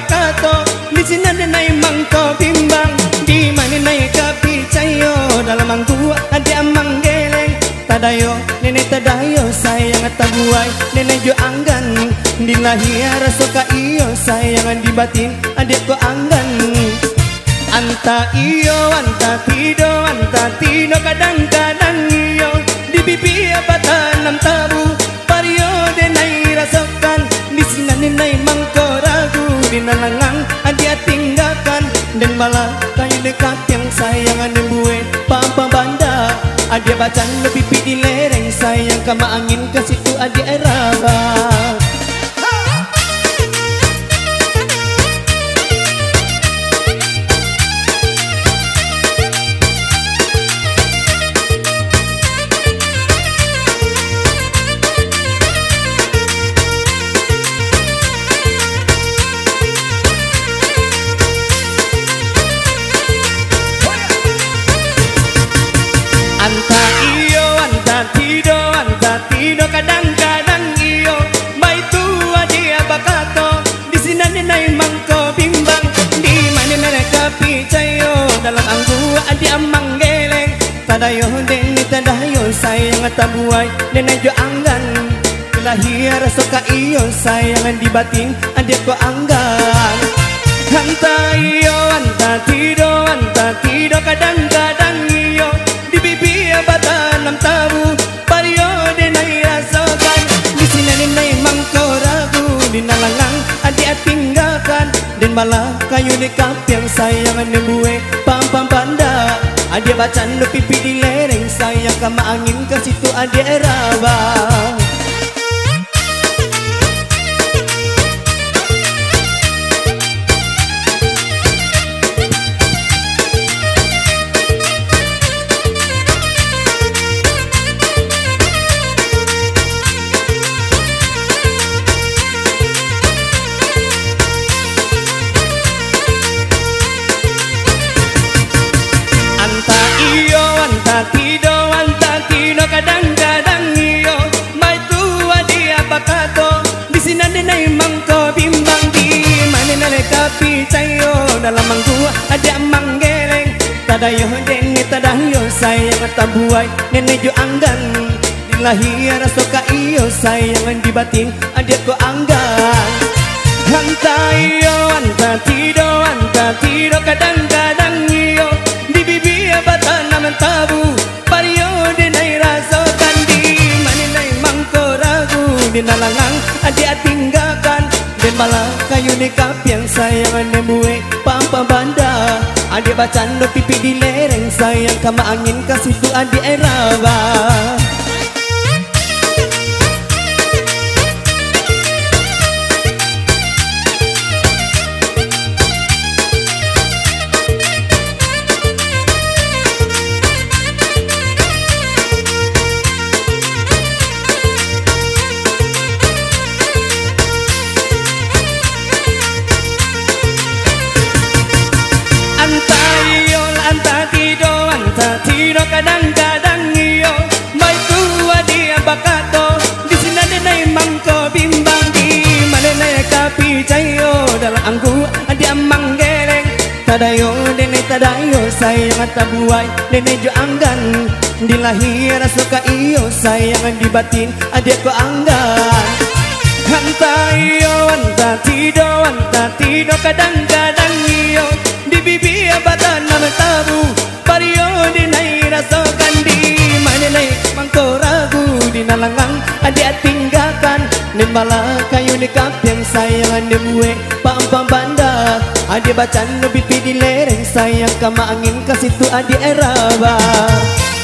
bakato di sini nai mangko bimbang di mana nai kapicayo dalam mangku ada manggeleng tadayo nenek tadayo sayang tabuai nenek jo anggan di lahir suka iyo sayang di batin adik ko anggan anta tido kadang-kadang iyo di pipi tanam tabu pario denai rasakan di sini nai mangko ragu di nalangang dia tinggalkan dan malah kayu dekat yang sayangan bue papa banda adia bacan lebih pipi di lereng sayang kama angin ke situ adia rabah. Anta tido kadang-kadang iyo mai tua dia bakato di sini nai mangko bimbang di mana mereka picayo dalam anggu adia manggeleng tadayo deni tadayo sayang tabuai nenek jo anggan lahir suka iyo sayang di batin adia ko anggan anta tido kadang-kadang iyo di bibi batanam tabu pario denai rasakan di sini nai mangko ragu di nalangang adik tinggalkan dan malah kayu dekap yang sayang nembue pam panda adik bacan lo pipi di lereng sayang kama angin ke situ adik rabah. Anta tido kadang-kadang iyo mai tua dia bakato di sini nai mangko bimbang di mana nai kapicayo dalam mangku ada manggeleng tadayo deni tadayo sayang tabuai nenek jo anggan di lahir suka iyo sayang di batin adik ko anggan anta tido kadang-kadang iyo di bibi batanam tabu pario denai rasakan di mana nai mangko ragu di nalangang adia tinggalkan dan malah kayu dekap yang sayang nembue papa banda adia bacan lo pipi di lereng sayang kama angin ke situ adia rabah. Anta tido kadang-kadang iyo mai tua dia bakato di sini nai mangko bimbang di mana nai kapicayo dalam anggu adia manggeleng tadayo deni tadayo sayang tabuai nenek jo anggan di lahir suka iyo sayang di batin adia ko anggan anta tido kadang-kadang iyo di bibi batanam tabu pario denai rasakan di mana nai mangko ragu di nalangang adik tinggalkan dan malah kayu dekap yang sayang nembue pam banda adik bacan lebih di lereng sayang kama angin ke situ adik rabah.